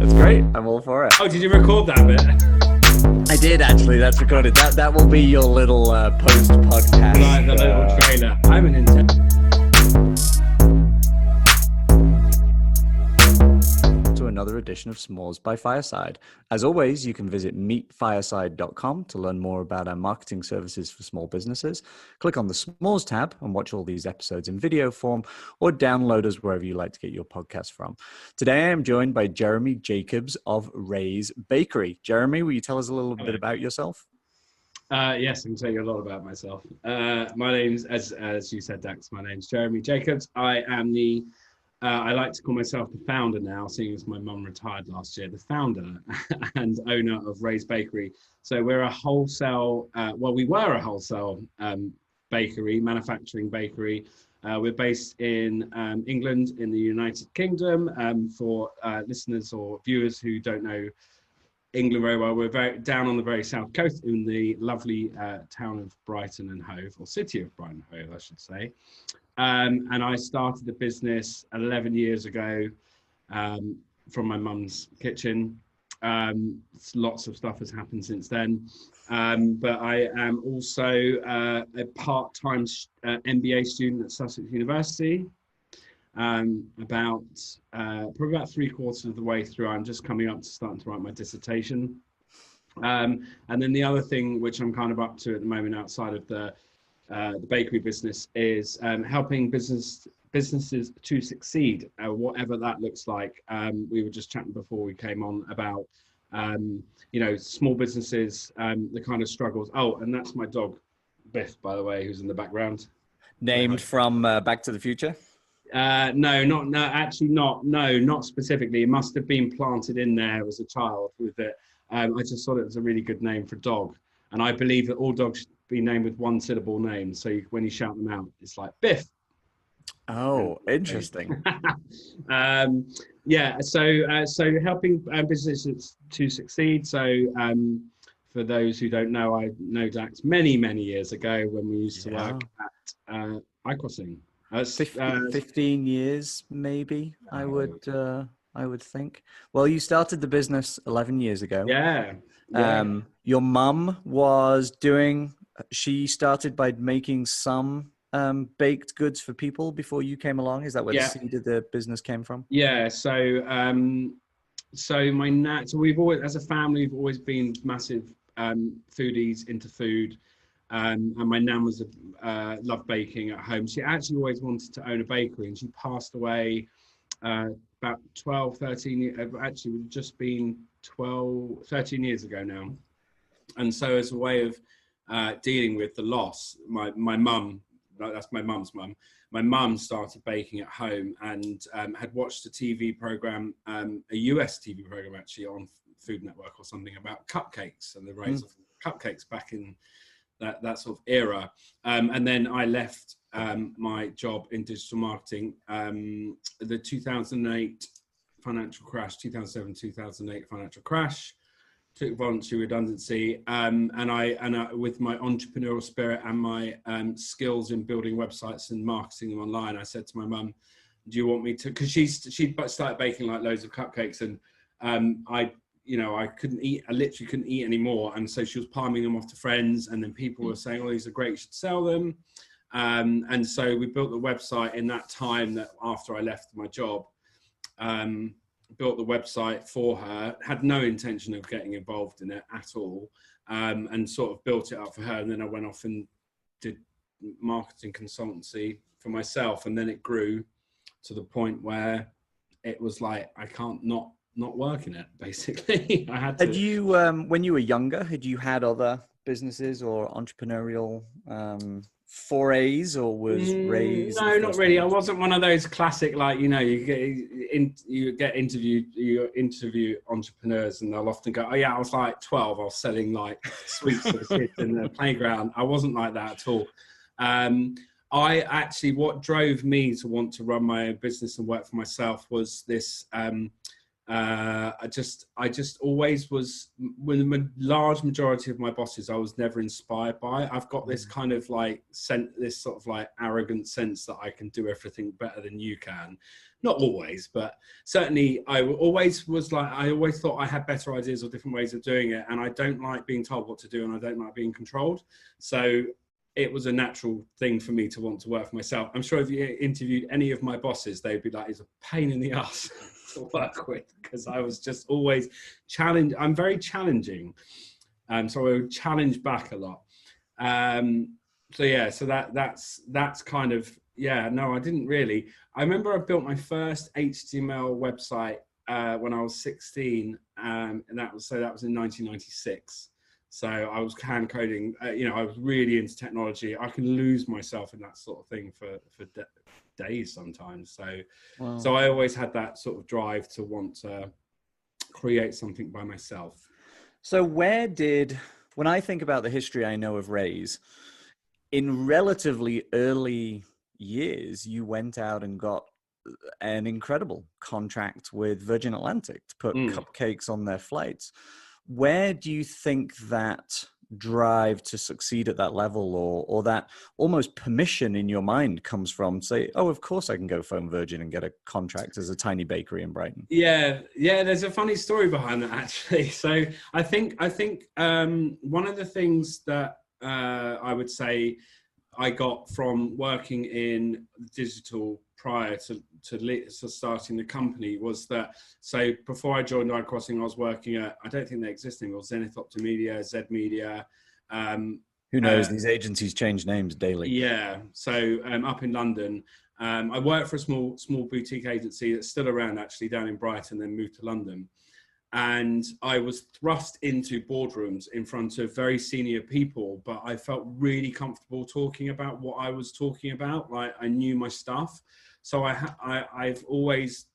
That's great. I'm all for it. Oh, did you record that bit? I did actually. That's recorded. That will be your little post podcast. Like the little trailer. I'm an intern. To another edition of S'mores by Fireside. As always, you can visit meetfireside.com to learn more about our marketing services for small businesses. Click on the S'mores tab and watch all these episodes in video form, or download us wherever you like to get your podcast from. Today, I am joined by Jeremy Jacobs of Ray's Bakery. Jeremy, will you tell us a little bit about yourself? Yes, I can tell you a lot about myself. My name's, as you said, Dax, my name's Jeremy Jacobs. I am I like to call myself the founder now, seeing as my mum retired last year, the founder and owner of Ray's Bakery. So we're a wholesale, we were a wholesale bakery, manufacturing bakery. We're based in England, in the United Kingdom. For listeners or viewers who don't know England very well, we're very down on the very south coast in the lovely town of Brighton and Hove, or city of Brighton and Hove, I should say. And I started the business 11 years ago from my mum's kitchen. Lots of stuff has happened since then. But I am also a part-time MBA student at Sussex University. Probably about 3/4 of the way through, I'm just coming up to starting to write my dissertation. And then the other thing which I'm kind of up to at the moment outside of the bakery business is helping businesses to succeed, whatever that looks like. We were just chatting before we came on about small businesses, the kind of struggles. Oh, and that's my dog Biff, by the way, who's in the background. Named from Back to the Future? Not specifically. It must have been planted in there as a child with it. I just thought it was a really good name for a dog, and I believe that all dogs should be named with one syllable names. So when you shout them out, it's like Biff. Oh, interesting. So helping businesses to succeed. So for those who don't know, I know Dax many years ago when we used to work at iCrossing. 15 years, maybe. I would think. Well, you started the business 11 years ago. Yeah. Your mum she started by making some baked goods for people before you came along. Is that where the seed of the business came from? Yeah. So we've always, as a family, we've always been massive foodies, into food. And my nan was loved baking at home. She actually always wanted to own a bakery, and she passed away about 13 actually we've just been 13 years ago now. And so as a way of dealing with the loss, my mum, that's my mum's mum, my mum started baking at home, and had watched a TV program, a US TV program actually on Food Network or something, about cupcakes and the rise of cupcakes back in that sort of era. And then I left my job in digital marketing, the 2008 financial crash, 2007-2008 financial crash, took voluntary redundancy, and I with my entrepreneurial spirit and my skills in building websites and marketing them online, I said to my mum, do you want me to, because she'd started baking like loads of cupcakes, and I literally couldn't eat anymore. And so she was palming them off to friends, and then people were saying, oh, these are great, you should sell them. And so we built the website in that time, that after I left my job, built the website for her, had no intention of getting involved in it at all, and sort of built it up for her. And then I went off and did marketing consultancy for myself. And then it grew to the point where it was like, I can't not work in it, basically. I had to. Had you, when you were younger, had you had other businesses or entrepreneurial forays, or was Ray's? No, not really. I wasn't one of those classic, like, you interview entrepreneurs, and they'll often go, oh yeah, I was like 12, I was selling like sweets to the kids in the playground. I wasn't like that at all. What drove me to want to run my own business and work for myself was this I just always was, with the large majority of my bosses, I was never inspired by. I've got this kind of like this sort of like arrogant sense that I can do everything better than you can. Not always, but certainly I always was like, I always thought I had better ideas or different ways of doing it. And I don't like being told what to do, and I don't like being controlled. So it was a natural thing for me to want to work for myself. I'm sure if you interviewed any of my bosses, they'd be like, it's a pain in the ass to work with, because I was just always challenged. I'm very challenging. So I would challenge back a lot. So yeah, so that's kind of, yeah, no, I didn't really. I remember I built my first HTML website when I was 16, and that was in 1996. So I was hand coding, I was really into technology. I can lose myself in that sort of thing for days sometimes. So, wow. So I always had that sort of drive to want to create something by myself. So when I think about the history I know of Raise, in relatively early years, you went out and got an incredible contract with Virgin Atlantic to put cupcakes on their flights. Where do you think that drive to succeed at that level, or that almost permission in your mind comes from? Say, oh, of course I can go phone Virgin and get a contract as a tiny bakery in Brighton. Yeah, there's a funny story behind that, actually. So I think one of the things that I would say I got from working in digital prior to starting the company was that, so before I joined iCrossing, I was working at, I don't think they exist anymore, Zenith Optimedia, Z Media. Who knows? These agencies change names daily. Yeah. So up in London, I worked for a small boutique agency that's still around, actually, down in Brighton, then moved to London. And I was thrust into boardrooms in front of very senior people, but I felt really comfortable talking about what I was talking about. Like, I knew my stuff. So I've always,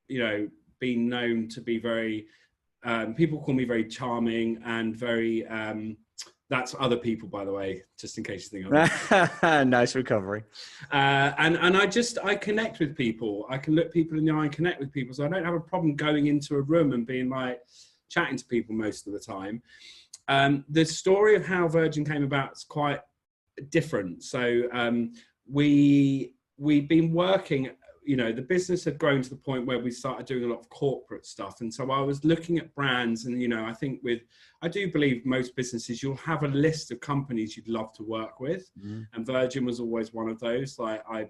been known to be very, people call me very charming and very, that's other people, by the way, just in case you think I'm nice recovery. And I connect with people. I can look people in the eye and connect with people. So I don't have a problem going into a room and being like chatting to people most of the time. The story of how Virgin came about is quite different. So we'd been working, the business had grown to the point where we started doing a lot of corporate stuff. And so I was looking at brands, and, I do believe most businesses, you'll have a list of companies you'd love to work with. And Virgin was always one of those. Like I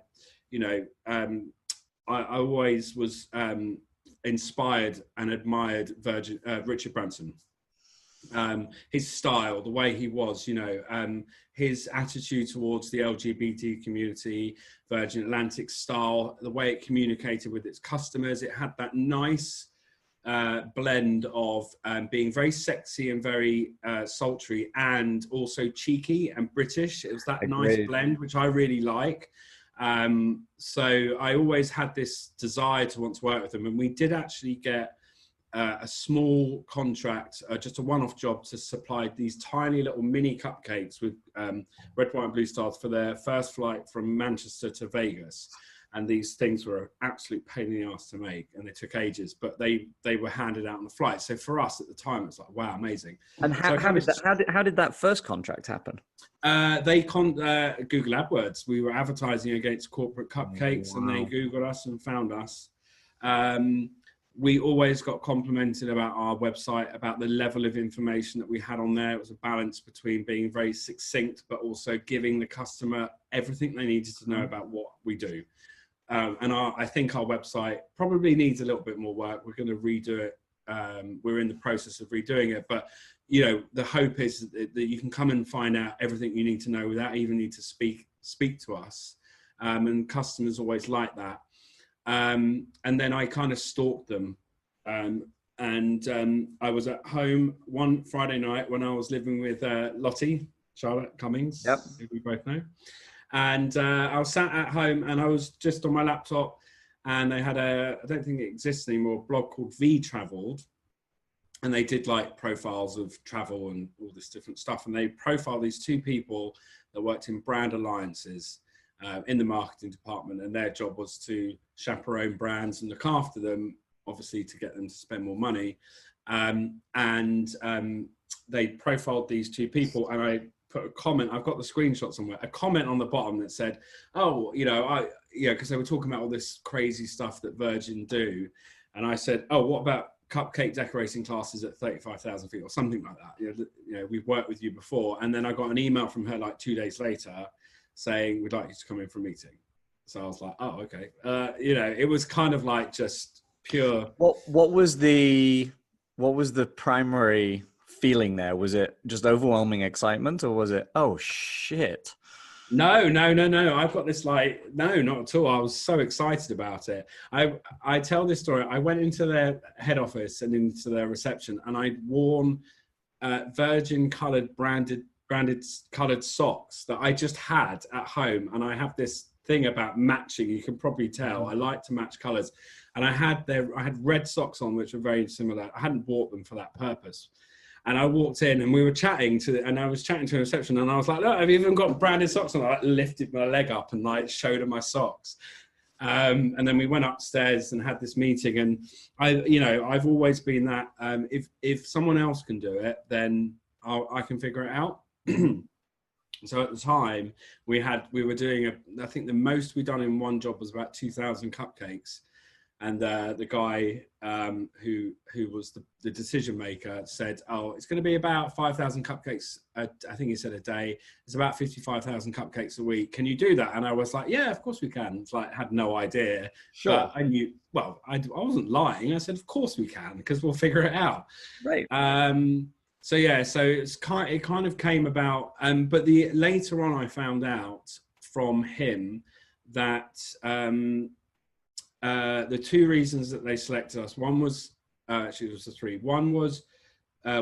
always was inspired and admired Richard Branson. His style, the way he was, his attitude towards the LGBT community, Virgin Atlantic style, the way it communicated with its customers, it had that nice blend of being very sexy and very sultry, and also cheeky and British. It was that nice blend, which I really like. So I always had this desire to want to work with them, and we did actually get a small contract, just a one-off job, to supply these tiny little mini cupcakes with red, white and blue stars for their first flight from Manchester to Vegas. And these things were an absolute pain in the ass to make, and they took ages, but they were handed out on the flight. So for us at the time, it's like, wow, amazing. And how did that first contract happen? Google AdWords. We were advertising against corporate cupcakes, and they Googled us and found us. We always got complimented about our website, about the level of information that we had on there. It was a balance between being very succinct, but also giving the customer everything they needed to know about what we do. And I think our website probably needs a little bit more work. We're going to redo it. We're in the process of redoing it. But, the hope is that you can come and find out everything you need to know without even need to speak to us. And customers always like that. And then I kind of stalked them. I was at home one Friday night when I was living with Lottie, Charlotte Cummings, who we both know. And I was sat at home, and I was just on my laptop, and they had I don't think it exists anymore, a blog called V Traveled. And they did like profiles of travel and all this different stuff. And they profiled these two people that worked in brand alliances in the marketing department. And their job was to chaperone brands and look after them obviously to get them to spend more money. They profiled these two people, and I put a comment. I've got the screenshot somewhere. A comment on the bottom that said, "Oh, because they were talking about all this crazy stuff that Virgin do," and I said, "Oh, what about cupcake decorating classes at 35,000 feet or something like that? We've worked with you before." And then I got an email from her like 2 days later saying, "We'd like you to come in for a meeting." So I was like, "Oh, okay." It was kind of like just pure. What was the primary feeling there? Was it just overwhelming excitement, or was it, oh shit? No. I've got this no, not at all. I was so excited about it. I tell this story. I went into their head office and into their reception, and I'd worn Virgin branded coloured socks that I just had at home. And I have this thing about matching. You can probably tell. I like to match colours. And I had red socks on, which were very similar. I hadn't bought them for that purpose. And I walked in, and we were chatting and I was chatting to a reception, and I was like, "Look, I've even got branded socks on." I lifted my leg up and showed her my socks. And then we went upstairs and had this meeting. And I've always been that, if someone else can do it, then I can figure it out. So at the time we were doing I think the most we'd done in one job was about 2,000 cupcakes. And the guy who was the decision maker said, "Oh, it's going to be about 5,000 cupcakes. I think he said a day. It's about 55,000 cupcakes a week. Can you do that?" And I was like, "Yeah, of course we can." It's like, had no idea. Sure. But I knew. Well, I wasn't lying. I said, "Of course we can, because we'll figure it out." Right. So it kind of came about. But later on, I found out from him that. The two reasons that they selected us, one was, actually it was the three. One was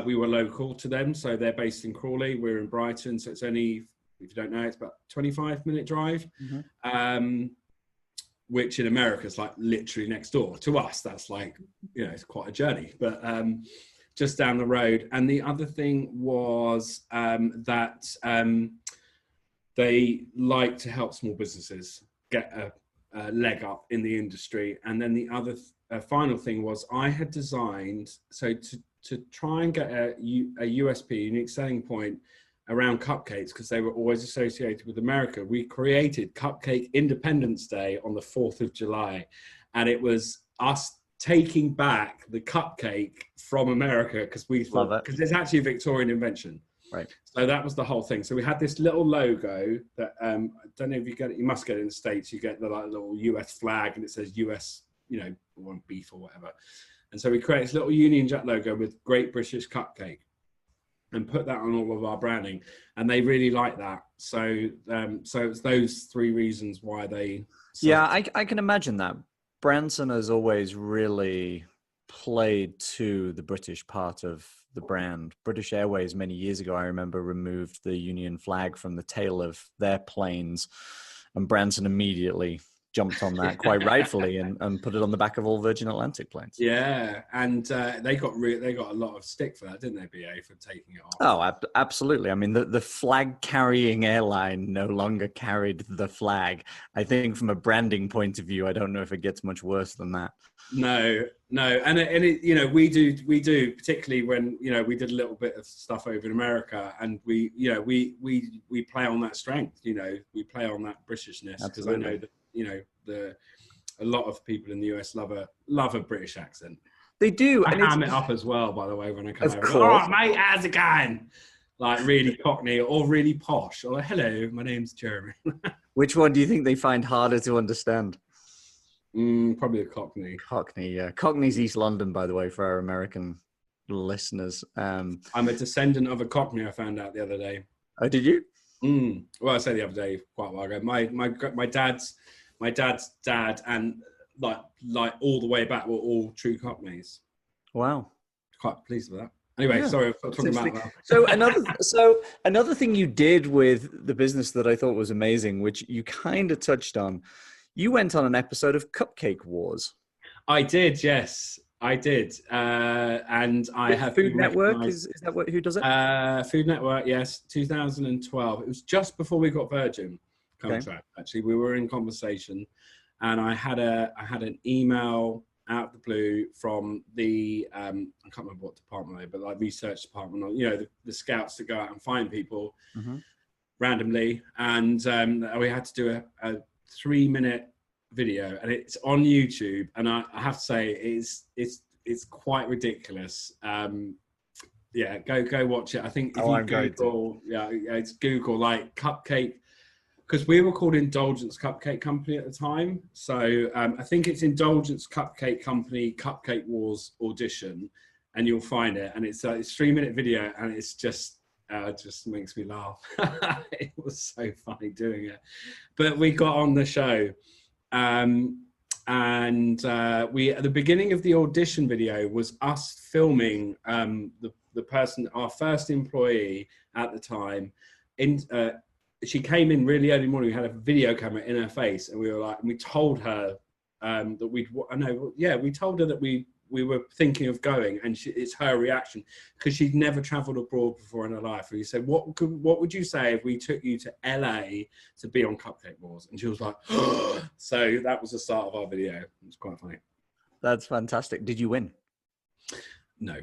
we were local to them, so they're based in Crawley, we're in Brighton, so it's only, if you don't know, it's about 25-minute drive, which in America is like literally next door. To us, that's like, it's quite a journey, but just down the road. And the other thing was that they like to help small businesses get a leg up in the industry. And then the other final thing was, I had designed, so to try and get a USP, unique selling point, around cupcakes, because they were always associated with America. We created Cupcake Independence Day on the 4th of July. And it was us taking back the cupcake from America, because we thought, because it's actually a Victorian invention. Right. So that was the whole thing. So we had this little logo that I don't know if you get it. You must get it in the States. You get the little US flag, and it says US, beef or whatever. And so we created this little Union Jack logo with Great British Cupcake, and put that on all of our branding, and they really like that. So it's those three reasons why they. Yeah, I can imagine that. Branson has always really played to the British part of the brand. British Airways many years ago, I remember, removed the Union flag from the tail of their planes, and Branson immediately jumped on that quite rightfully and put it on the back of all Virgin Atlantic planes. Yeah, and they got a lot of stick for that, didn't they, BA, for taking it off? Oh, absolutely. I mean, the flag-carrying airline no longer carried the flag. I think from a branding point of view, I don't know if it gets much worse than that. No, and it, we do, particularly when we did a little bit of stuff over in America, and we play on that strength. We play on that Britishness, because I know that a lot of people in the US love a British accent. They do. I ham it up as well, by the way, when I come over. Of course. All right, mate, how's it going? Like really Cockney or really posh, or like, hello, my name's Jeremy. Which one do you think they find harder to understand? Probably a Cockney. Cockney, yeah. Cockney's East London, by the way, for our American listeners. I'm a descendant of a Cockney, I found out the other day. Oh, did you? Well, I say the other day, quite a while ago. My dad's dad, and like all the way back, were all true Cockneys. Wow. Quite pleased with that. Anyway, yeah. Sorry for talking about that. So another thing you did with the business that I thought was amazing, which you kind of touched on, you went on an episode of Cupcake Wars. I did, yes, I did, and I have Food Network. Is that who does it? Food Network, yes, 2012. It was just before we got Virgin contract. Okay. Actually, we were in conversation, and I had an email out of the blue from the I can't remember what department, but like research department, or the scouts that go out and find people randomly, and we had to do a 3-minute video, and it's on YouTube, and I have to say it's quite ridiculous. Yeah, go watch it. I think if you Google, it's Google like cupcake, because we were called Indulgence Cupcake Company at the time. So I think it's Indulgence Cupcake Company Cupcake Wars audition, and you'll find it. And it's a 3-minute video, and it's just makes me laugh. It was so funny doing it. But we got on the show, and we at the beginning of the audition video was us filming the person, our first employee at the time. She came in really early morning. We had a video camera in her face, and we were like, and we told her that we told her that we were thinking of going, and it's her reaction, because she'd never traveled abroad before in her life. And we said, what would you say if we took you to LA to be on Cupcake Wars? And she was like, oh. So that was the start of our video. It was quite funny. That's fantastic. Did you win? No,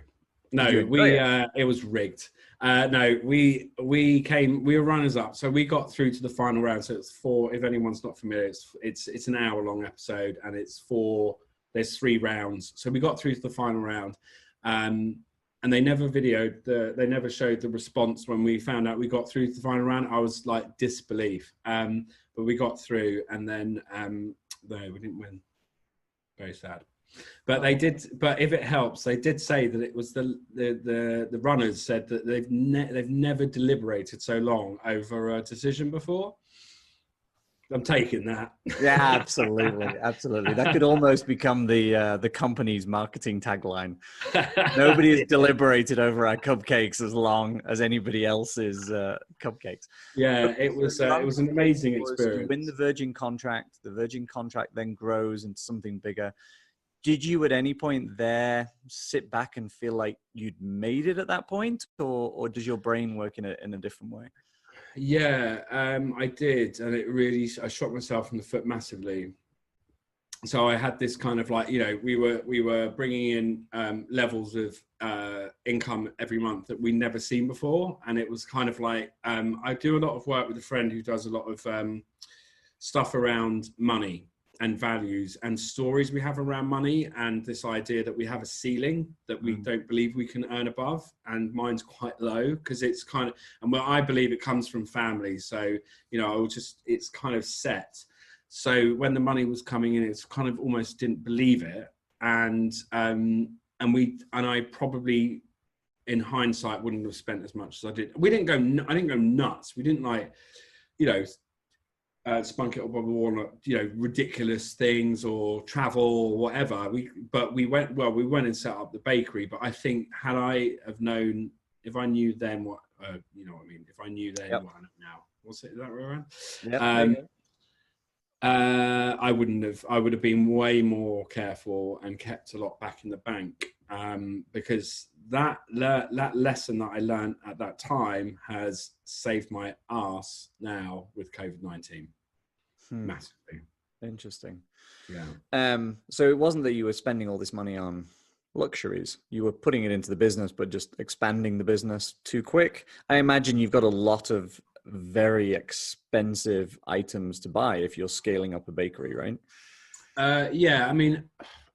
it was rigged. No, we were runners up, so we got through to the final round. So it's 4, if anyone's not familiar, it's an hour-long episode, and there's 3 rounds. So we got through to the final round, and they never they never showed the response when we found out we got through to the final round. I was like disbelief, but we got through, and then no, we didn't win. Very sad. But they did. But if it helps, they did say that it was the runners said that they've never deliberated so long over a decision before. I'm taking that. Yeah, absolutely, absolutely. That could almost become the company's marketing tagline. Nobody has deliberated over our cupcakes as long as anybody else's cupcakes. Yeah, it was an amazing experience. You win the Virgin contract. The Virgin contract then grows into something bigger. Did you at any point there sit back and feel like you'd made it at that point, or does your brain work in a different way? Yeah, I did, and I shot myself in the foot massively. So I had this kind of like, we were bringing in levels of income every month that we'd never seen before, and it was kind of like I do a lot of work with a friend who does a lot of stuff around money and values and stories we have around money, and this idea that we have a ceiling that we don't believe we can earn above, and mine's quite low because it's kind of, and I believe it comes from family. So it's kind of set. So when the money was coming in, it's kind of almost didn't believe it, and I probably in hindsight wouldn't have spent as much as I did. I didn't go nuts. We didn't like spunk it up on the wall, ridiculous things or travel or whatever. We went and set up the bakery. But I think had I have known, if I knew then what, if I knew then what I know now, is that right? Yep. I would have been way more careful and kept a lot back in the bank, because that lesson that I learned at that time has saved my ass now with COVID-19 massively. Interesting. Yeah. So it wasn't that you were spending all this money on luxuries. You were putting it into the business, but just expanding the business too quick. I imagine you've got a lot of very expensive items to buy if you're scaling up a bakery, right? Yeah, I mean,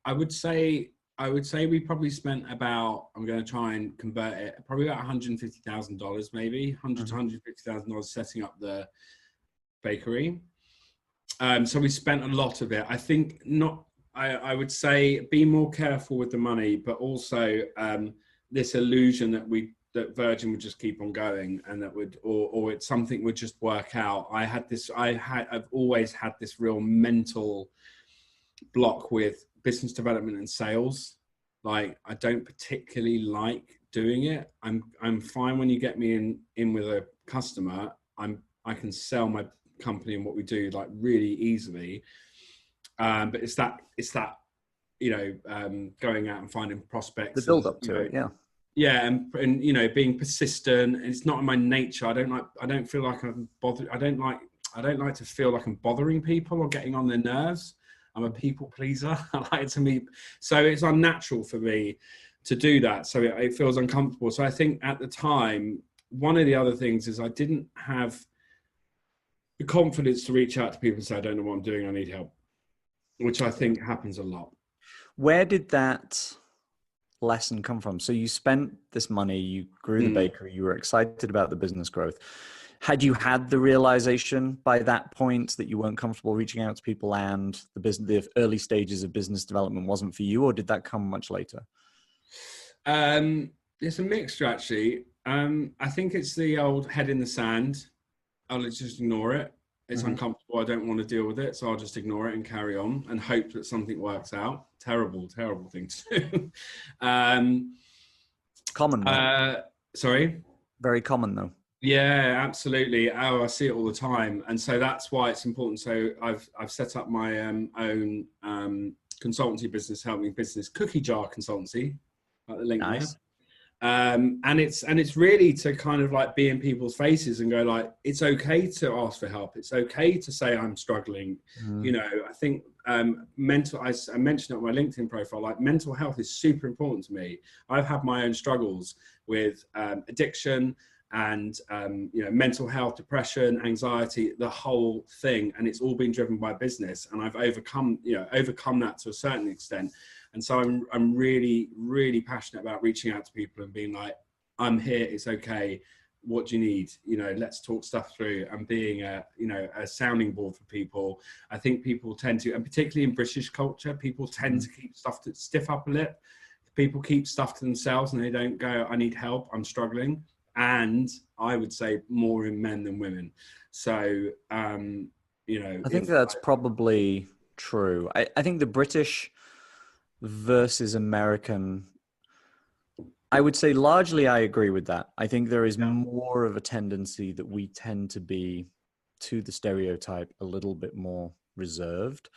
I would say we probably spent about, I'm going to try and convert it, probably about $150,000, maybe $100 to $150,000 setting up the bakery. So we spent a lot of it. I think I would say be more careful with the money, but also this illusion that Virgin would just keep on going, and that or it's something would just work out. I've always had this real mental block with business development and sales. Like, I don't particularly like doing it. I'm fine when you get me in with a customer. I can sell my company and what we do like really easily. But it's that going out and finding prospects. The build up to it, yeah. Yeah, and being persistent. It's not in my nature. I don't feel like I'm bothered. I don't like to feel like I'm bothering people or getting on their nerves. I'm a people pleaser. I like to meet. So it's unnatural for me to do that. So it feels uncomfortable. So I think at the time, one of the other things is I didn't have the confidence to reach out to people and say, I don't know what I'm doing, I need help, which I think happens a lot. Where did that lesson come from? So you spent this money, you grew the bakery, you were excited about the business growth. Had you had the realization by that point that you weren't comfortable reaching out to people and the early stages of business development wasn't for you, or did that come much later? It's a mixture, actually. I think it's the old head in the sand. I'll just ignore it. It's uncomfortable. I don't want to deal with it. So I'll just ignore it and carry on and hope that something works out. Terrible, terrible thing to do. Common though. Sorry? Very common though. Yeah, absolutely. Oh, I see it all the time. And so that's why it's important. So I've set up my own consultancy business, helping business, Cookie Jar Consultancy, like the link Nice. there. And it's really to kind of like be in people's faces and go like, it's okay to ask for help. It's okay to say I'm struggling. You know, I think I mentioned it on my LinkedIn profile, like mental health is super important to me. I've had my own struggles with addiction and you know, mental health, depression, anxiety, the whole thing, and it's all been driven by business, and I've overcome that to a certain extent. And so I'm really, really passionate about reaching out to people and being like, I'm here, it's okay, what do you need? You know, let's talk stuff through, and being a sounding board for people. I think people tend to, and particularly in British culture, people tend to keep stuff to stiff upper lip. People keep stuff to themselves and they don't go, I need help, I'm struggling. And I would say more in men than women. So, you know, I think that's probably true. I think the British versus American, I would say largely I agree with that. I think there is more of a tendency that we tend to be, to the stereotype, a little bit more reserved.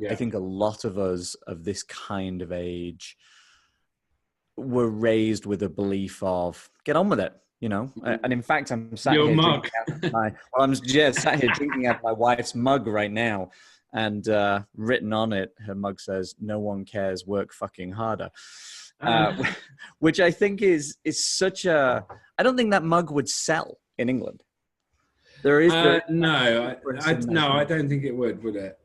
I think a lot of us of this kind of age were raised with a belief of get on with it, you know. And in fact, I'm sat here drinking out of my wife's mug right now, and written on it, her mug says, "No one cares, work fucking harder," which I think is such a. I don't think that mug would sell in England. There is no, I don't think it would it?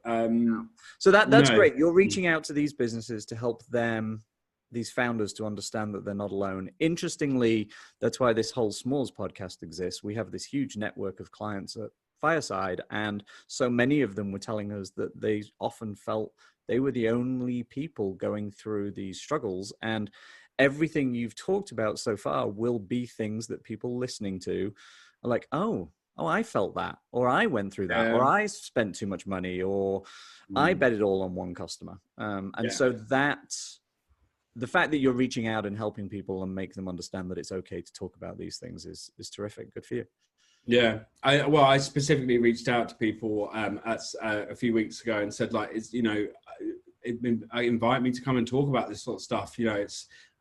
So that's great. You're reaching out to these businesses to help them, these founders, to understand that they're not alone. Interestingly, that's why this whole S'mores podcast exists. We have this huge network of clients at Fireside, and so many of them were telling us that they often felt they were the only people going through these struggles. And everything you've talked about so far will be things that people listening to are like, oh, I felt that, or I went through that, or I spent too much money, or I bet it all on one customer. So that's the fact that you're reaching out and helping people and make them understand that it's okay to talk about these things is terrific. Good for you. Yeah, I specifically reached out to people a few weeks ago and said, like, it's, you know, I invite me to come and talk about this sort of stuff. You know,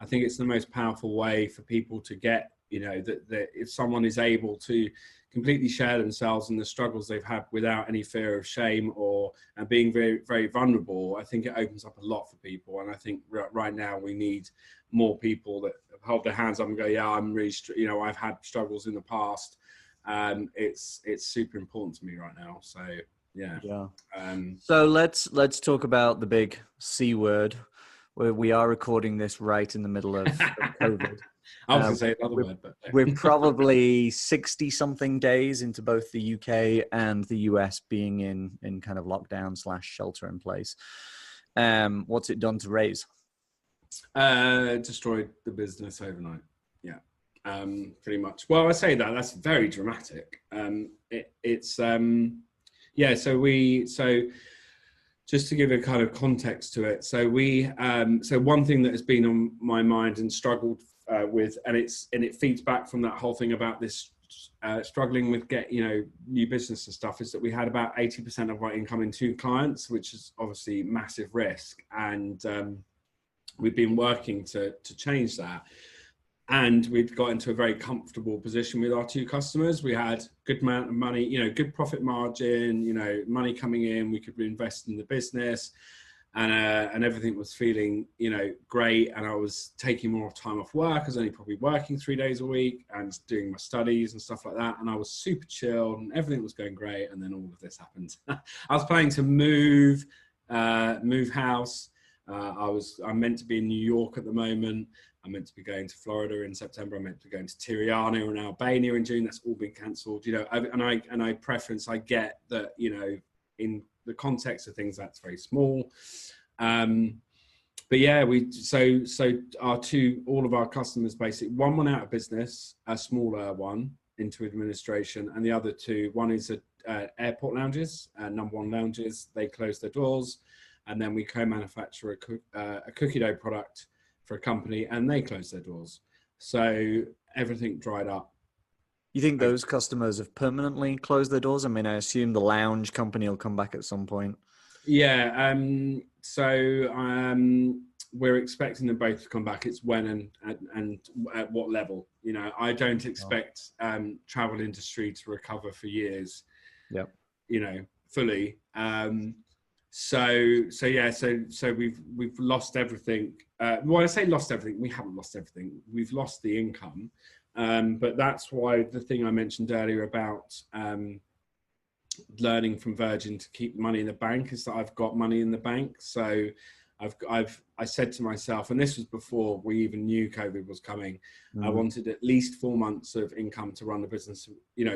I think it's the most powerful way for people to get, you know, that if someone is able to completely share themselves and the struggles they've had without any fear of shame and being very, very vulnerable, I think it opens up a lot for people. And I think right now we need more people that hold their hands up and go, yeah, I'm really, you know, I've had struggles in the past. It's super important to me right now. So yeah. So let's talk about the big C word, where we are recording this right in the middle of COVID. I was going to say another word, but we're probably 60 something days into both the UK and the US being in kind of lockdown / shelter in place. What's it done to Raise? Destroyed the business overnight. Yeah. Pretty much. Well, I say that's very dramatic. So just to give a kind of context to it. So one thing that has been on my mind and struggled with, and it feeds back from that whole thing about this struggling with new business and stuff, is that we had about 80% of our income in 2 clients, which is obviously massive risk. And we've been working to change that. And we'd got into a very comfortable position with our two customers. We had good amount of money, good profit margin, money coming in. We could reinvest in the business, and everything was feeling, great. And I was taking more time off work. I was only probably working 3 days a week and doing my studies and stuff like that. And I was super chilled, and everything was going great. And then all of this happened. I was planning to move house. I'm meant to be in New York at the moment. I'm meant to be going to Florida in September. I'm meant to be going to Tirana in Albania in June. That's all been cancelled. I get that, in the context of things, that's very small. But yeah, all of our customers, basically, one went out of business, a smaller one into administration, and the other two, one is airport lounges, number one lounges. They closed their doors, and then we co-manufacture a cookie dough product for a company, and they closed their doors. So everything dried up. You think those customers have permanently closed their doors? I mean, I assume the lounge company will come back at some point. Yeah. We're expecting them both to come back. It's when and at what level. I don't expect travel industry to recover for years. Yep. Fully. So we've lost everything. When I say lost everything, we haven't lost everything. We've lost the income. But that's why the thing I mentioned earlier about learning from Virgin to keep money in the bank is that I've got money in the bank. So I said to myself, and this was before we even knew COVID was coming, I wanted at least 4 months of income to run the business,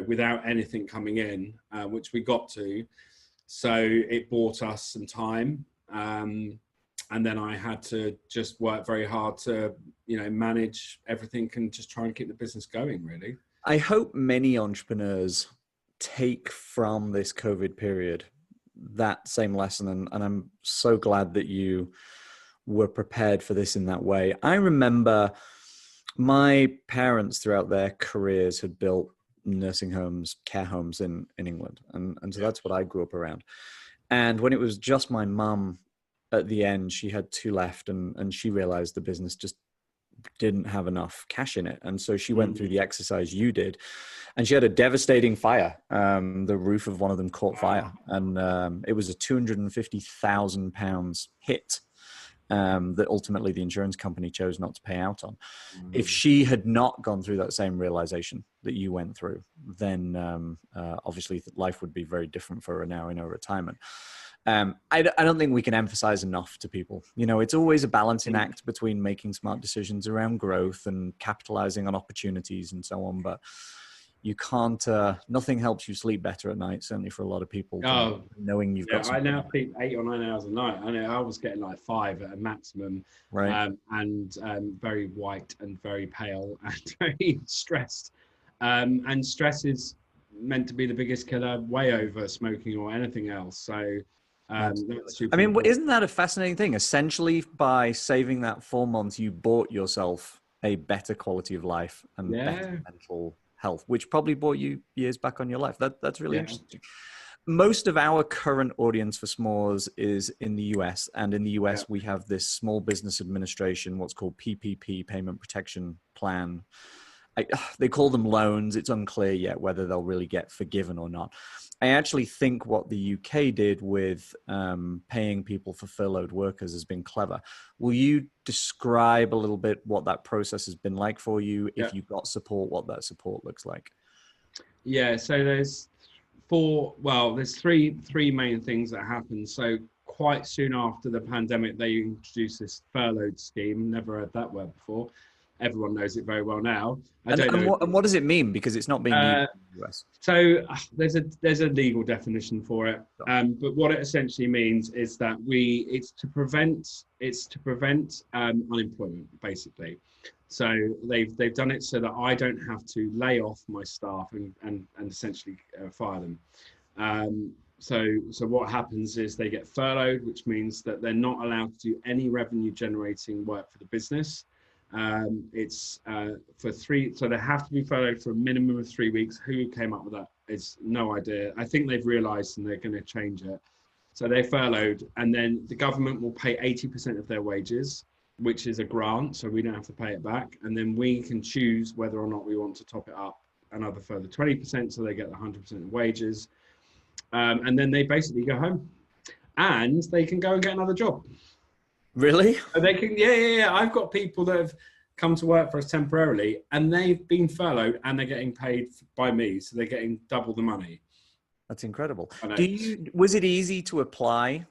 without anything coming in, which we got to. So it bought us some time. And then I had to just work very hard to, manage everything and just try and keep the business going, really. I hope many entrepreneurs take from this COVID period that same lesson. And I'm so glad that you were prepared for this in that way. I remember my parents throughout their careers had built nursing homes, care homes in England. And so that's what I grew up around. And when it was just my mum, at the end, she had 2 left, and she realized the business just didn't have enough cash in it. And so she went through the exercise you did, and she had a devastating fire. The roof of one of them caught fire, and it was a £250,000 hit that ultimately the insurance company chose not to pay out on. If she had not gone through that same realization that you went through, then obviously life would be very different for her now in her retirement. I don't think we can emphasize enough to people. It's always a balancing act between making smart decisions around growth and capitalizing on opportunities and so on. But you can't, nothing helps you sleep better at night, certainly for a lot of people, knowing you've got I now sleep 8 or 9 hours a night. I know I was getting like 5 at a maximum, right? And very white and very pale and very stressed. And stress is meant to be the biggest killer, way over smoking or anything else. So that's super important. Isn't that a fascinating thing? Essentially, by saving that 4 months, you bought yourself a better quality of life and better mental health, which probably brought you years back on your life. That's really interesting. Most of our current audience for S'mores is in the US, and in the US we have this Small Business Administration, what's called PPP, Payment Protection Plan. They call them loans. It's unclear yet whether they'll really get forgiven or not. I actually think what the UK did with paying people for furloughed workers has been clever. Will you describe a little bit what that process has been like for you? If you got support, what that support looks like? Yeah, so there's three main things that happened. So quite soon after the pandemic, they introduced this furloughed scheme. Never heard that word before. Everyone knows it very well now. And what does it mean? Because it's not being used in the US. So there's a legal definition for it. But what it essentially means is that it's to prevent unemployment, basically. So they've done it so that I don't have to lay off my staff and essentially fire them. So what happens is they get furloughed, which means that they're not allowed to do any revenue generating work for the business. It's for 3, so they have to be furloughed for a minimum of 3 weeks. Who came up with that is no idea. I think they've realized and they're going to change it. So they're furloughed, and then the government will pay 80% of their wages. which is a grant, so we don't have to pay it back. And then we can choose whether or not we want to top it up another further 20%, so they get the 100% of wages. And then they basically go home and they can go and get another job. Really? So they can, yeah. I've got people that have come to work for us temporarily and they've been furloughed and they're getting paid by me. So they're getting double the money. That's incredible. I know. Was it easy to apply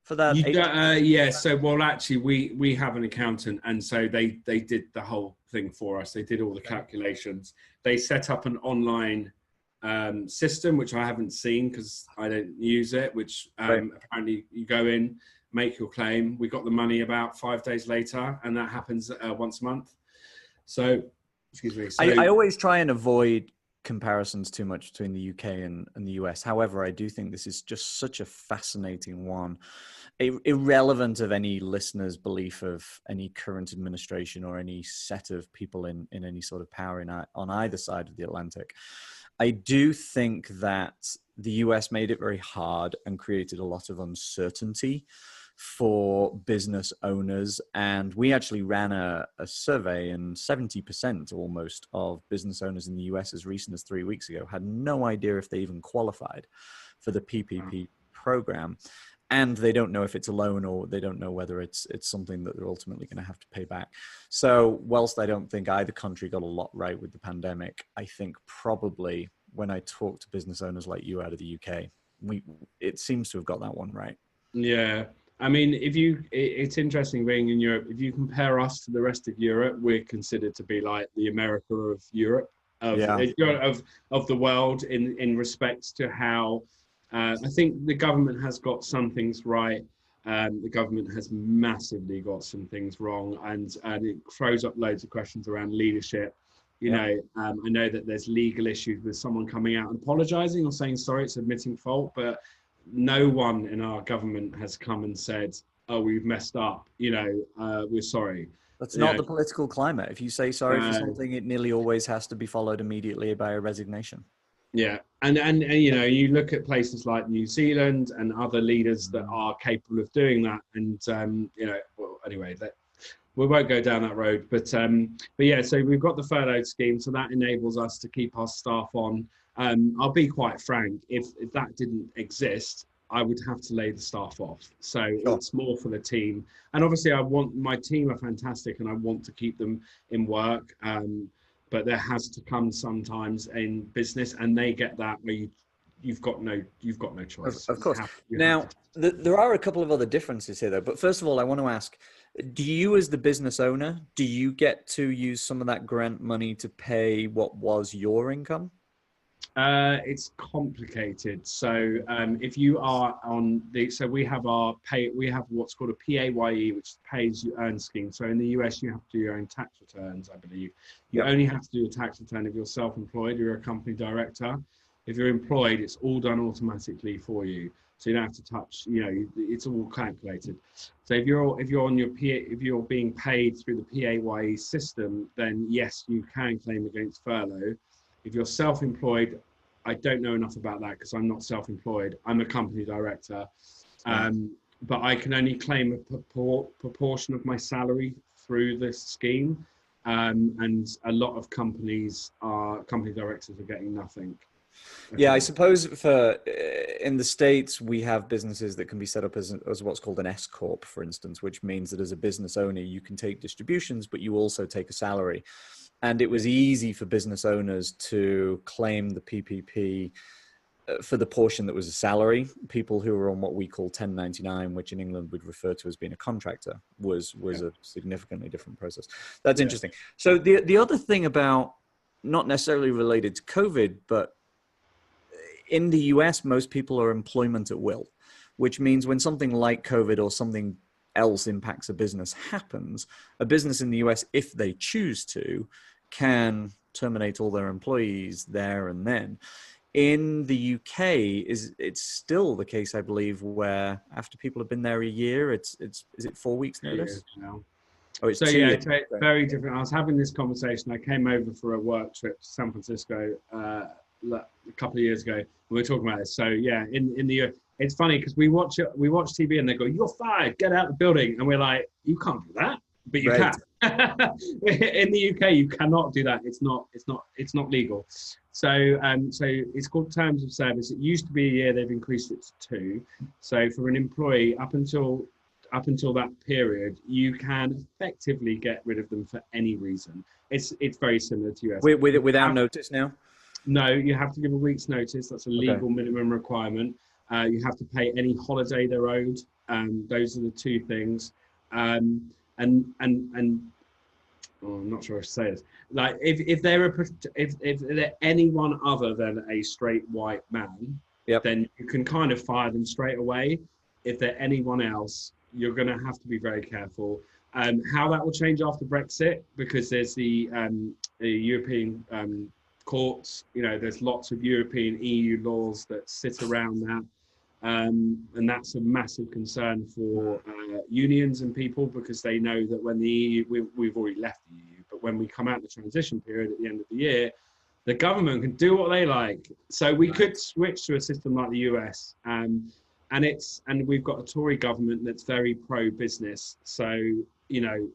for that? Yeah. So, well, actually, we have an accountant, and so they did the whole thing for us. They did all the calculations. They set up an online system, which I haven't seen because I don't use it. Which apparently you go in, make your claim. We got the money about 5 days later, and that happens once a month. So, excuse me. So, I always try and avoid comparisons too much between the UK and the US. However, I do think this is just such a fascinating one, irrelevant of any listener's belief of any current administration or any set of people in any sort of power on either side of the Atlantic. I do think that the US made it very hard and created a lot of uncertainty for business owners. And we actually ran a survey, and 70% almost of business owners in the US as recent as 3 weeks ago had no idea if they even qualified for the PPP program. And they don't know if it's a loan, or they don't know whether it's something that they're ultimately going to have to pay back. So whilst I don't think either country got a lot right with the pandemic, I think probably when I talk to business owners like you out of the UK, it seems to have got that one right. Yeah. I mean, it's interesting being in Europe. If you compare us to the rest of Europe, we're considered to be like the America of Europe, of the world in respects to how I think the government has got some things right. The government has massively got some things wrong, and it throws up loads of questions around leadership. I know that there's legal issues with someone coming out and apologizing or saying sorry, it's admitting fault, but no one in our government has come and said, oh, we've messed up, we're sorry. That's not the political climate. If you say sorry for something, it nearly always has to be followed immediately by a resignation. Yeah. And you look at places like New Zealand and other leaders that are capable of doing that. And, well, anyway, we won't go down that road. But yeah, so we've got the furlough scheme. So that enables us to keep our staff on. I'll be quite frank, if that didn't exist, I would have to lay the staff off. So It's more for the team. And obviously my team are fantastic and I want to keep them in work. But there has to come sometimes in business, and they get that where you've got no choice. Of course. Now, there are a couple of other differences here though. But first of all, I want to ask, do you as the business owner, do you get to use some of that grant money to pay what was your income? It's complicated. So if you are on we have what's called a PAYE, which is pay as you earn scheme. So in the US, you have to do your own tax returns, I believe. You only have to do a tax return if you're self-employed, you're a company director. If you're employed, it's all done automatically for you. So you don't have to touch, it's all calculated. So if you're being paid through the PAYE system, then yes, you can claim against furlough. If you're self-employed, I don't know enough about that because I'm not self-employed. I'm a company director, but I can only claim a proportion of my salary through this scheme. And a lot of company directors are getting nothing. Yeah, I suppose in the States, we have businesses that can be set up as what's called an S Corp, for instance, which means that as a business owner, you can take distributions, but you also take a salary. And it was easy for business owners to claim the PPP for the portion that was a salary. People who were on what we call 1099, which in England would refer to as being a contractor, was a significantly different process. That's interesting. So the other thing about, not necessarily related to COVID, but in the US, most people are employment at will, which means when something like COVID or something else impacts a business happens, a business in the US, if they choose to, can terminate all their employees there and then. In the UK, it's still the case, I believe, where after people have been there a year, is it 4 weeks notice? Oh, it's it's very different. I was having this conversation. I came over for a work trip to San Francisco a couple of years ago. We were talking about this. So yeah, in the it's funny because we watch TV and they go, "You're fired, get out of the building," and we're like, "You can't do that. but you Right. can. In the UK, you cannot do that. It's not legal. So it's called terms of service. It used to be a year. They've increased it to 2. So for an employee, up until that period, you can effectively get rid of them for any reason. It's very similar to US. Without notice now? No, you have to give a week's notice. That's a Okay. legal minimum requirement. You have to pay any holiday they're owed. Those are the 2 things. And oh, I'm not sure how to say this. Like if they're anyone other than a straight white man, Yep. then you can kind of fire them straight away. If they're anyone else, you're going to have to be very careful. How that will change after Brexit, because there's the European courts. You know, there's lots of European EU laws that sit around that. And that's a massive concern for unions and people, because they know that when the EU, we've already left the EU, but when we come out of the transition period at the end of the year, the government can do what they like. So we could switch to a system like the US, and we've got a Tory government that's very pro-business. So you know,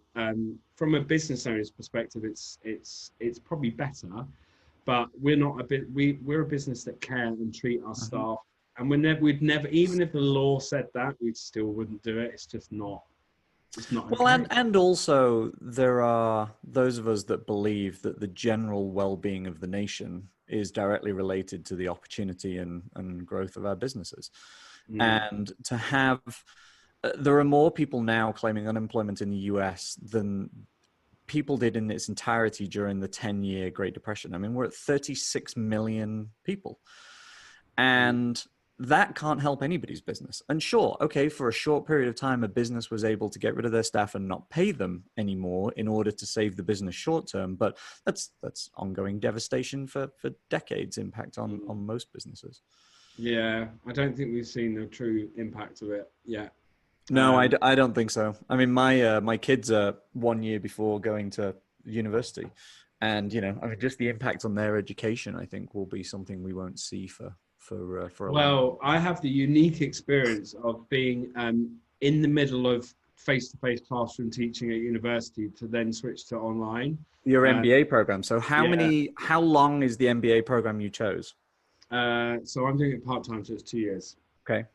from a business owner's perspective, it's probably better, but we're a business that care and treat our staff. And we'd never, even if the law said that, we still wouldn't do it. It's just not. It's not okay. Well, and also there are those of us that believe that the general well-being of the nation is directly related to the opportunity and growth of our businesses. And to have, there are more people now claiming unemployment in the US than people did in its entirety during the 10-year Great Depression. I mean, we're at 36 million people. And that can't help anybody's business. And sure, okay, for a short period of time, a business was able to get rid of their staff and not pay them anymore in order to save the business short term. But that's ongoing devastation for decades impact on most businesses. Yeah, I don't think we've seen the true impact of it yet. No, I don't think so. I mean, my kids are 1 year before going to university. And, you know, I mean, just the impact on their education, I think, will be something we won't see for a Well, I have the unique experience of being in the middle of face-to-face classroom teaching at university to then switch to online. Your MBA program. So how long is the MBA program you chose? So I'm doing it part-time, so it's 2 years. Okay.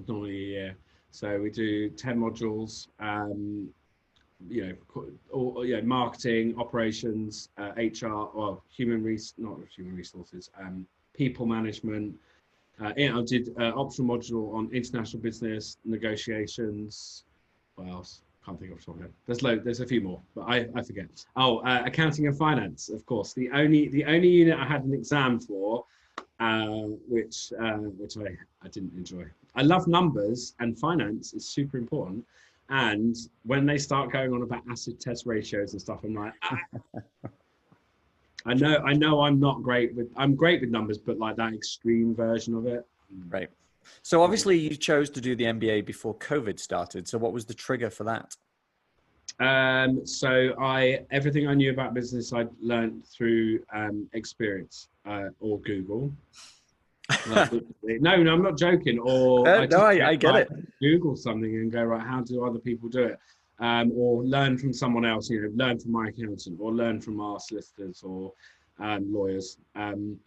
Normally a year. So we do 10 modules, marketing, operations, HR, well, not human resources, people management. I did optional module on international business, negotiations. What else? Can't think of something. There's a few more, but I forget. Oh, accounting and finance, of course. The only unit I had an exam for, which I didn't enjoy. I love numbers, and finance is super important. And when they start going on about acid test ratios and stuff, I'm like, I know I'm great with numbers, but like that extreme version of it. Right. So obviously you chose to do the MBA before COVID started. So what was the trigger for that? So everything I knew about business, I'd learned through experience or Google. No, I'm not joking. Or I get it. Google something and go, right, how do other people do it? Or learn from someone else, you know, learn from my accountant or learn from our solicitors or lawyers. And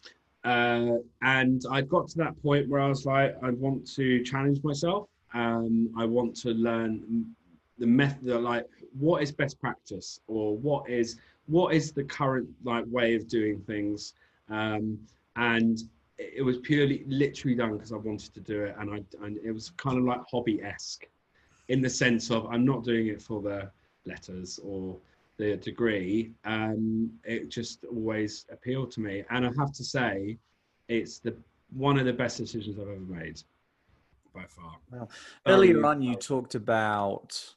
I'd got to that point where I was like, I want to challenge myself. I want to learn the method, like what is best practice, or what is the current like way of doing things. And it was literally done because I wanted to do it, and it was kind of like hobby-esque, in the sense of I'm not doing it for the letters or the degree. It just always appealed to me, and I have to say, it's one of the best decisions I've ever made, by far. Well, earlier on, you talked about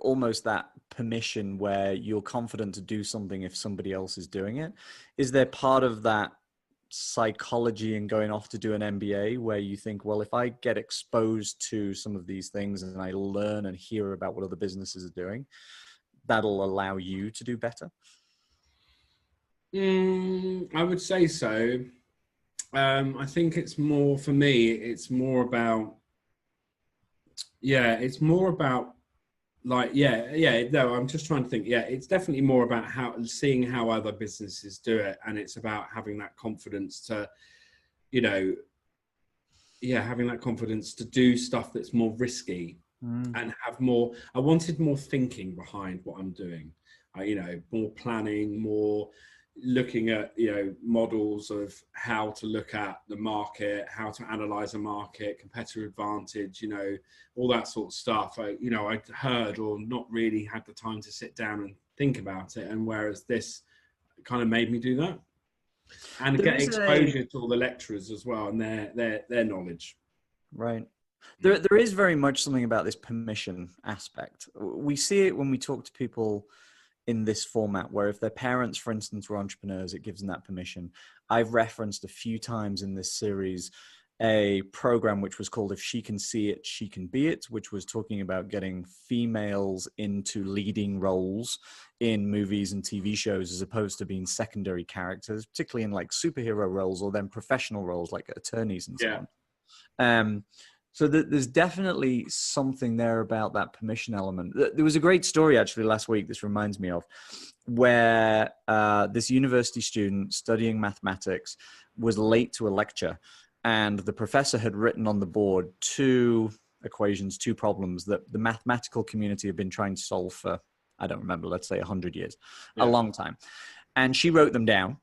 almost that permission where you're confident to do something if somebody else is doing it. Is there part of that psychology in going off to do an MBA where you think, well, if I get exposed to some of these things and I learn and hear about what other businesses are doing, that'll allow you to do better? I would say so. I think it's more, for me, it's more about like, yeah, no, I'm just trying to think. Yeah, it's definitely more about seeing how other businesses do it, and it's about having that confidence to, you know, yeah, having that confidence to do stuff that's more risky and have more. I wanted more thinking behind what I'm doing. You know, more planning, more looking at, you know, models of how to look at the market, how to analyze a market, competitive advantage, you know, all that sort of stuff. You know, I'd heard or not really had the time to sit down and think about it. And whereas this kind of made me do that and There get is a exposure to all the lecturers as well and their knowledge. right. There is very much something about this permission aspect. We see it when we talk to people in this format, where if their parents, for instance, were entrepreneurs, it gives them that permission. I've referenced a few times in this series a program which was called If She Can See It, She Can Be It, which was talking about getting females into leading roles in movies and TV shows as opposed to being secondary characters, particularly in like superhero roles or then professional roles like attorneys and so Yeah. on. So there's definitely something there about that permission element. There was a great story actually last week, this reminds me of, where this university student studying mathematics was late to a lecture, and the professor had written on the board two equations, two problems that the mathematical community had been trying to solve for, I don't remember, let's say 100 years, a long time. And she wrote them down,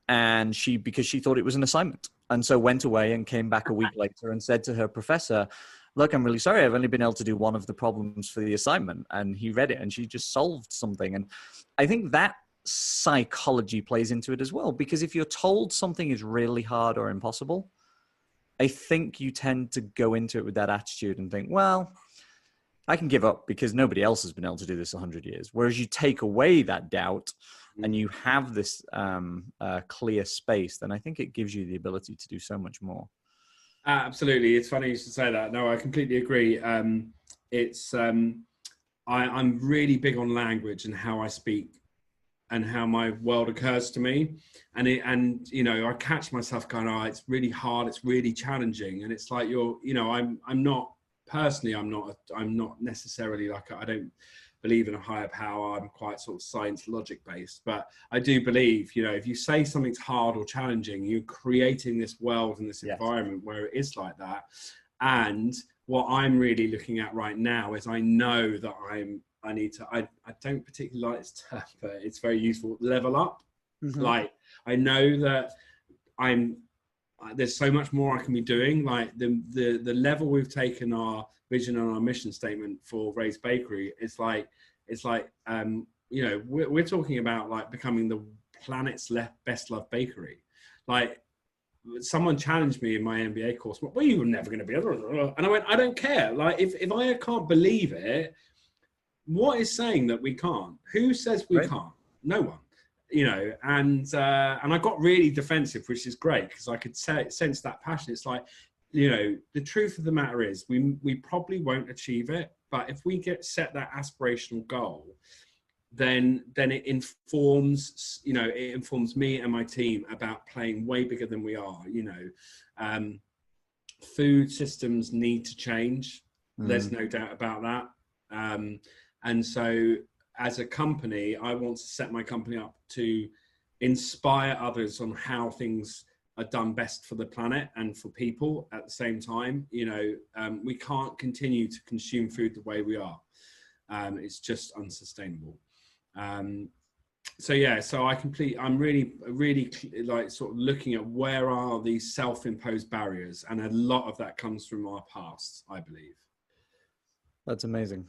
and because she thought it was an assignment, and so went away and came back a week later and said to her professor, look, I'm really sorry, I've only been able to do one of the problems for the assignment. And he read it and she just solved something. And I think that psychology plays into it as well, because if you're told something is really hard or impossible, I think you tend to go into it with that attitude and think, well, I can give up because nobody else has been able to do this 100 years. Whereas you take away that doubt and you have this clear space, then I think it gives you the ability to do so much more. Absolutely. It's funny you should say that. No, I completely agree. I'm really big on language and how I speak and how my world occurs to me. And you know, I catch myself going, oh, it's really hard. It's really challenging. And it's like, I'm not necessarily like, I don't believe in a higher power. I'm quite sort of science logic based, but I do believe, you know, if you say something's hard or challenging, you're creating this world and this environment where it is like that. And what I'm really looking at right now is I know that I don't particularly like this term, but it's very useful, level up. Like, I know that there's so much more I can be doing. Like the level we've taken our vision and our mission statement for Raised Bakery, it's like you know, we're talking about like becoming the planet's best loved bakery. Like, someone challenged me in my MBA course, well, you were never going to be able, and I went, I don't care. Like, if I can't believe it, what is saying that we can't? Who says we can't? No one. You know, and I got really defensive, which is great because I could sense that passion. It's like, you know, the truth of the matter is we probably won't achieve it, but if we set that aspirational goal, then it informs, you know, it informs me and my team about playing way bigger than we are. You know, food systems need to change. There's no doubt about that. And so as a company, I want to set my company up to inspire others on how things are done best for the planet and for people at the same time. You know, we can't continue to consume food the way we are. It's just unsustainable. So yeah, so I'm really like sort of looking at where are these self-imposed barriers, and a lot of that comes from our past, I believe. That's amazing.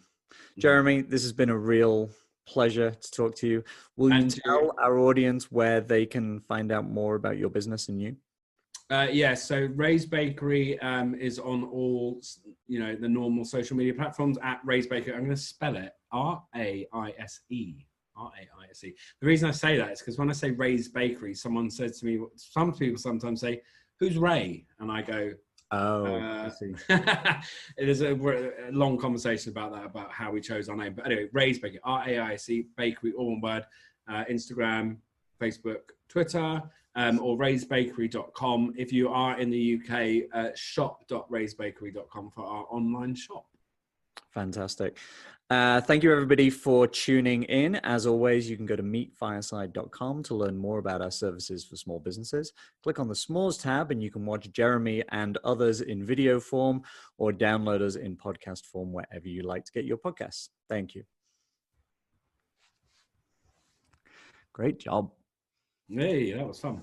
Jeremy, this has been a real pleasure to talk to you. Will you tell our audience where they can find out more about your business and you? Yeah, so Raised Bakery is on all, you know, the normal social media platforms at Raised Bakery. I'm going to spell it R-A-I-S-E. R-A-I-S-E. The reason I say that is because when I say Raised Bakery, someone says to me, some people sometimes say, who's Ray? And I go, I see. It is a long conversation about that, about how we chose our name. But anyway, Raised Bakery, R-A-I-S-E, Bakery, all one word. Instagram, Facebook, Twitter, or raisedbakery.com. If you are in the UK, shop.raisedbakery.com for our online shop. Fantastic. Thank you, everybody, for tuning in. As always, you can go to meetfireside.com to learn more about our services for small businesses. Click on the S'mores tab, and you can watch Jeremy and others in video form or download us in podcast form wherever you like to get your podcasts. Thank you. Great job. Hey, that was fun.